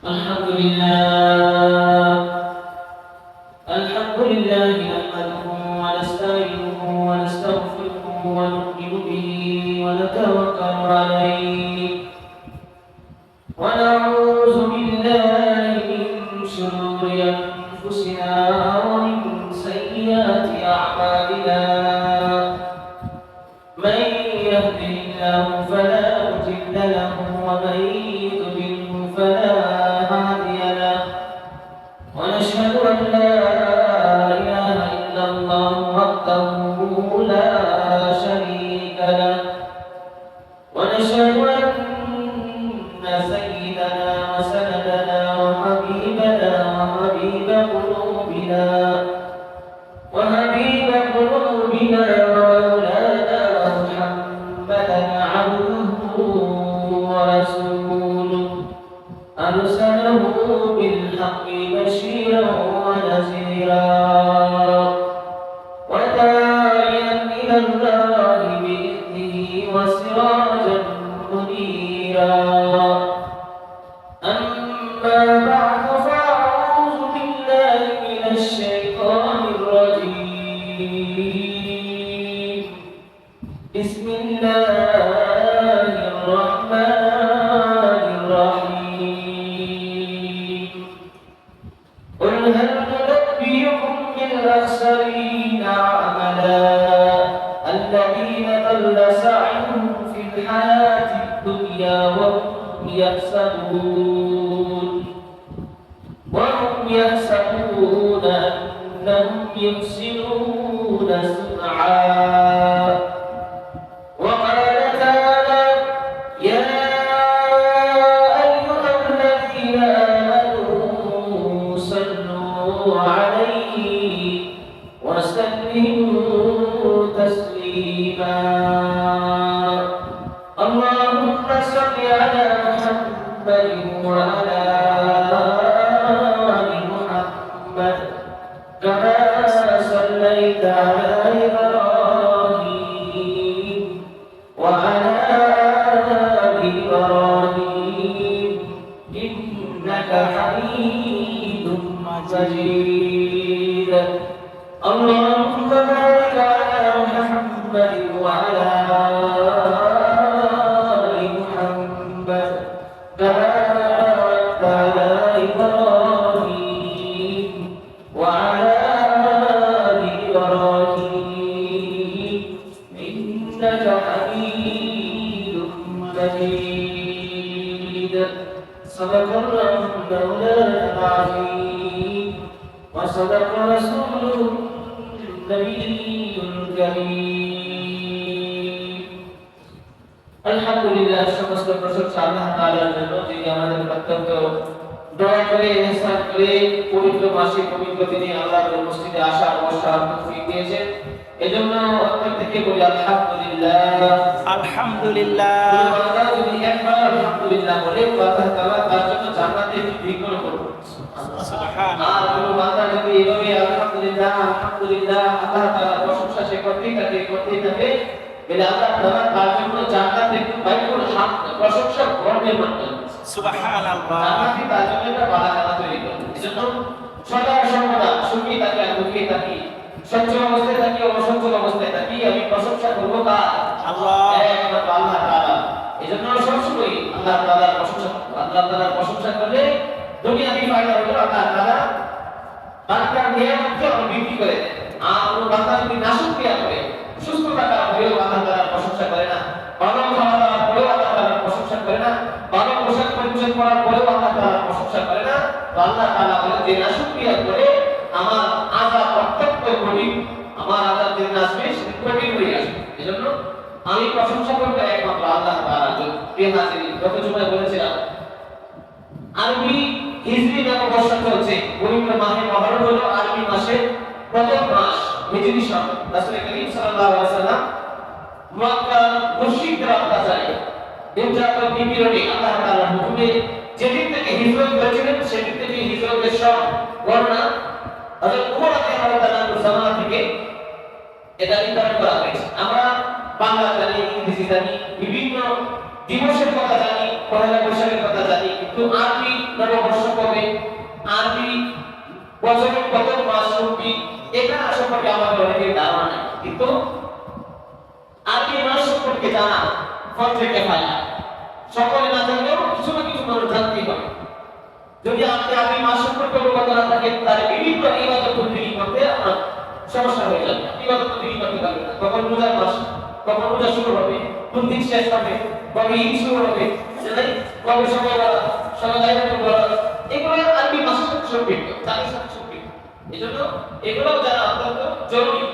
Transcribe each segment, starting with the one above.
الحمد لله الحمد لله نحمده ونستعينه ونستغفره ونؤمن به ونتوكل عليه ونعوذ بالله من شرور أنفسنا ومن سيئات أعمالنا من يهده الله فلا مضل له ومن يضلل فلا هادي له ونشهد أن لا إله إلا الله وحده لا شريك له ونشهد أن سيدنا وسندنا وحبيبنا وحبيب قلوبنا ومولانا محمدا عبده ورسوله أرسله بالحق بشيرا ونذيرا وداعيا إلى الله بإذنه وسراجا منيرا أما بعد فأعوذ بالله من الشيطان الرجيم بسم الله الرحمن الرحيم قل هل ننبئكم بالأخسرين أعمالا الذين ضل سعيهم في الحياة الدنيا وهم يحسبون أنهم يحسنون صنعا وقال تعالى يا أيها الذين آمنوا صلوا عليه وسلموا تسليما اللهم صل على محمد وعلى آل محمد كما صليت على إبراهيم وعلى آل إبراهيم إنك حميد مجيد اللهم بارك على محمد وعلى آل محمد كما باركت على إبراهيم وعلى آل إبراهيم إنك حميد مجيد صدق الله مولانا العظيم وصدق رسوله النبي الكريم الحمد لله সমস্ত প্রশংসা আল্লাহ তাআলার জন্য যিনি আমাদের অত্যন্ত দয়া করে ইহসান করে পবিত্র মাসে পবিত্র দিনে আল্লাহর মসজিদে আসা বসার তৌফিক দিয়েছেন এজন্য অন্তর থেকে বলি আলহামদুলিল্লাহ আলহামদুলিল্লাহ। আমরা যদি একবার আলহামদুলিল্লাহ বলে আল্লাহ তাআলা তার জন্য জান্নাতে বিঘ্ন করবেন সুবহানাল্লাহ। আর কোন বান্দা যদি এইভাবে আলহামদুলিল্লাহ আলহামদুলিল্লাহ আল্লাহ তাআলার প্রশংসা সে করতেই থাকে বলে আল্লাহ তাআলা তার জন্য জান্নাতে বাইতুল হামদ প্রশংসা গর্বের মাধ্যমে সুবহানাল্লাহ জান্নাতে তার জন্য একটা বারাকাত তৈরি করবে। এজন্য সদা সর্বদা সুখী থাকি আর দুঃখী থাকি, সচ্ছল অবস্থায় থাকি অসচ্ছল অবস্থায় থাকি আমি প্রশংসা করব কার? আল্লাহ, একমাত্র আল্লাহ তাআলা। এজন্য সবসময় আল্লাহ তাআলার প্রশংসা করব। আল্লাহ তাআলার প্রশংসা করলে দুনিয়াবি ফায়দা হলো আল্লাহ তাআলা বান্দার নিয়ামতকে বৃদ্ধি করে দেন। আর কোন বান্দা যদি নাশুকরিয়া করে সুস্থ থাকার পরেও আল্লাহ তাআলার প্রশংসা করে না, ভালো খাওয়া দাওয়ার পরেও আল্লাহ তাআলার প্রশংসা করে না, ভালো পোশাক পরিচ্ছদ পরার পরেও আল্লাহ তাআলার প্রশংসা করে না, তো আল্লাহ তাআলা বলে যে নাশুকরিয়া করে আমার আযাব প্রত্যক্ষ করি, আমার আযাব যেদিন আসবে সেদিন কঠিন হয়ে আসবে। এজন্য আমি প্রশংসা করব একমাত্র আল্লাহ তাআলার জন্য। প্রিয় হাজিরিন, গত জুমায় বলেছিলাম আরবি হিজরি নববর্ষ চলছে। পবিত্র মাহে মুহররম হলো আরবি মাসের প্রথম মাস, হিজরি সন। রাসূল করিম সাল্লাল্লাহু আলাইহি ওয়াসাল্লাম মক্কা মুশরিকদের অত্যাচারে নির্যাতন নিপীড়নে আল্লাহ তাআলার হুকুমে যেদিন থেকে হিজরত করেছিলেন সেদিন থেকে হিজরতের সব বর্ণনা হযরত ওমর রাদিয়াল্লাহু তাআলার জামানা থেকে এটা নির্ধারণ করা হয়েছে। আমরা বাংলা জানি, ইংরেজি জানি, বিভিন্ন দিবসের কথা জানি, পহেলা বৈশাখের কথা জানি, কিন্তু আরবি নববর্ষ কবে, আরবি বছরে কত মাস কি, এটা সম্পর্কে আমাদের অনেকের ধারণা নেই। কিন্তু আরবি মাস সম্পর্কে জানা ফরজে কিফায়া, সকলে না জানলেও কিছু না কিছু মানুষ জানতেই হবে। যদি আপনি আরবি মাস সম্পর্কে অবগত না থাকেন, তাহলে বিভিন্ন ইবাদত বন্দেগী করতে আপনার সমস্যা হয়ে যাবে। ইবাদত বন্দেগী করতে পারবেন না। কখন রোজার মাস, কখন রোজা শুরু হবে, কোন দিন শেষ হবে, কবে ঈদ শুরু হবে, কবে সময় এগুলো আরবি মাসের সাথে সম্পৃক্ত, তাদের সাথে সম্পৃক্ত। এজন্য এগুলো জানা অত্যন্ত জরুরি।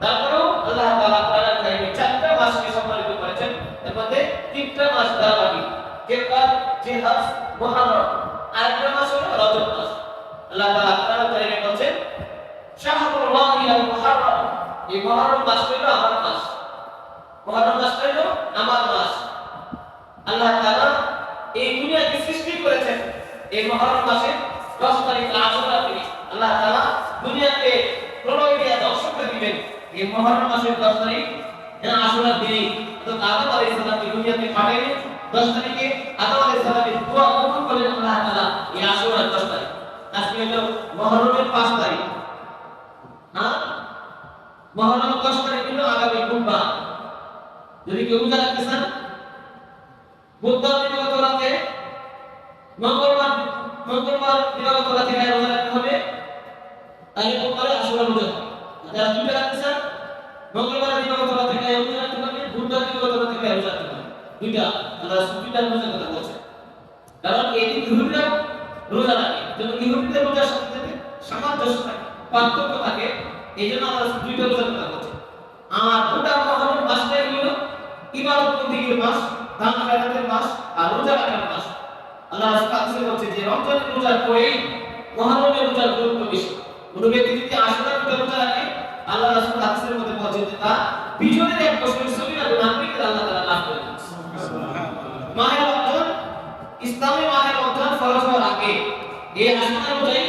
তারপরেও আল্লাহ তাআলা কোরআন কারিমে 4টা মাসকে সম্মানিত করেছেন, এর মধ্যে 3টা মাস ধারাবাহিক, জিলকাদ, জিলহজ, মুহররম। আরেকটা মাস হলো রজব মাস। আল্লাহ তাআলা কোরআন কারিমে বলেন শাহরুল্লাহিল মুহররম, এই মুহররম মাস হলো আমার মাস। মুহররম মাস হলো আমার মাস। আল্লাহ তাআলা এই দুনিয়াকে সৃষ্টি করেছেন এই মুহররম মাসের 10 তারিখ আশুরা দিনে। আল্লাহ তাআলা দুনিয়াকে প্রলয় দিয়ে ধ্বংস করে দিবেন এই মুহররম মাসের 10 তারিখ আশুরা দিনে। তো আদম আলাইহিস সালামকে দুনিয়াতে পাঠাইলেন 10 তারিখে। আদম আলাইহিস সালামের দোয়া কবুল করলেন আল্লাহ তাআলা এই আশুরার 10 তারিখ। আজকে হলো মুহররমের 5 তারিখ। মুহররম 10 তারিখ হলো আগামী বুধবার। যদি কেউ রোজা রাখতে চান, বুধবার দিবাগত রাতে, মঙ্গলবার দিবাগত রাতে রোজা রাখতে হবে, তাহলে বুধবারে আশুরা রোজা হবে। যারা দুইটা রাখতে চান, মঙ্গলবার দিবাগত রাতে রোজা রাখতে হবে, বুধবার দিবাগত রাতে রোজা রাখতে হবে। দুইটা আল্লাহ দুইটা রোজা কথা বলছেন। কারণ এই দিন ইহুদিরা রোজা রাখে, যেমন ইহুদিদের রোজার সাথে সামঞ্জস্য থাকে, পার্থক্য থাকে, এই জন্য আমরা দুইটা রোজার কথা বলছি। আর দুটা মুহররম মাসটাই হলো ইবাদত বন্দেগীর মাস, দান খয়রাতের মাস আর রোজা রাখার মাস। আল্লাহ রাসূল বলছে যে রমজানের রোজার পরেই মুহররমের রোজার গুরুত্ব বেশি। কোন ব্যক্তি যদি আশুরার রোজা রাখে, আল্লাহ রাসূল হাদিসের মধ্যে বলেছেন যে তার পিছনের এক বছরের সগীরা গুনাহকে আল্লাহ তাআলা মাফ করে দেন। সুবহানাল্লাহ। মাহে রমজান, ইসলামে মাহে রমজান ফরজ হওয়ার আগে এই আশুরার রোজাই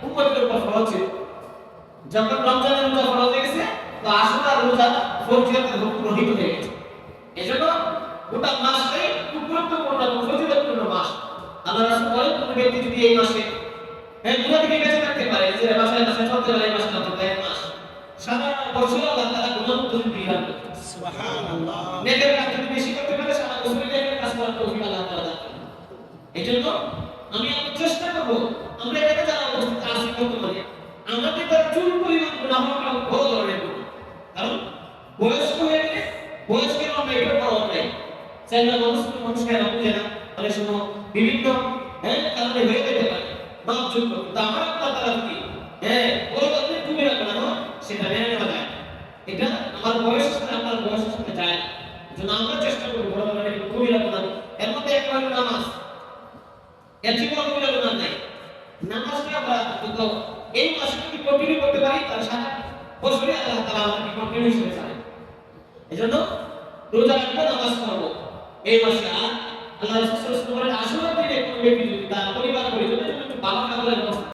উম্মতের উপর ফরজ ছিল। যখন রমজানের রোজা ফরজ হয়ে গেছে, তো আশুরার রোজা ফরজিয়তের হুকুম রহিত হয়ে গেছে। এজন্য গোটা মাসটাই খুব গুরুত্বপূর্ণ এবং ফজিলতপূর্ণ মাস। আল্লাহ রাসূল বলেন, কোন ব্যক্তি যদি এই মাসে গুনাহ থেকে বেঁচে থাকতে পারে, যে মাসে চলতে পারে, এই মাসটা তো এক মাস, সারা বছর আল্লাহ তাআলা গুনাহ মুক্ত বিধান করেন। সুবহানাল্লাহ। নেকের কাজ যদি বেশি করতে পারে, সারা বছর নেকের কাজ করার তৌফিক আল্লাহ তাআলা দান করেন। এজন্য আমি চেষ্টা করব আমরা এটা জানা উপস্থিত আছি বর্তমানে আমাদের তার চুল পরিমাণ গুনাহ আমরা বড় ধরনের করব। কারণ বয়স্ক হয়ে গেলে বয়স্কের আমরা এটা বড় নাই, চাইলে মানুষকে না বুঝে না, অনেক সময় বিভিন্ন কারণে হয়ে যেতে পারে মাপযোগ করতে। তো আমার আপনার তারা যদি বড় কথা তুমি রাখবে না, সেটা মেনে নেওয়া যায়। এটা আমার বয়সের সাথে আপনার বয়সের সাথে যায় না। জন্য আমরা চেষ্টা করবো বড় ধরনের খুবই রাখবো না। এর মধ্যে একটা হলো নামাজ, এর থেকে বড় কোনো গুনাহ নাই। নামাজটা আমরা কিন্তু এই মাসে যদি কন্টিনিউ করতে পারি, তাহলে সারা বছরে আল্লাহ তাআলা আমাদেরকে কন্টিনিউ হিসেবে চায়। এজন্য রোজা রাখবো, নামাজ পড়বো এই মাসে। আর আল্লাহ রাসূল সাল্লাল্লাহু আলাইহি ওয়াসাল্লাম বলেন, আশুরার দিনে কোনো ব্যক্তি যদি তার পরিবার পরিজনের জন্য একটু ভালো খাবারের ব্যবস্থা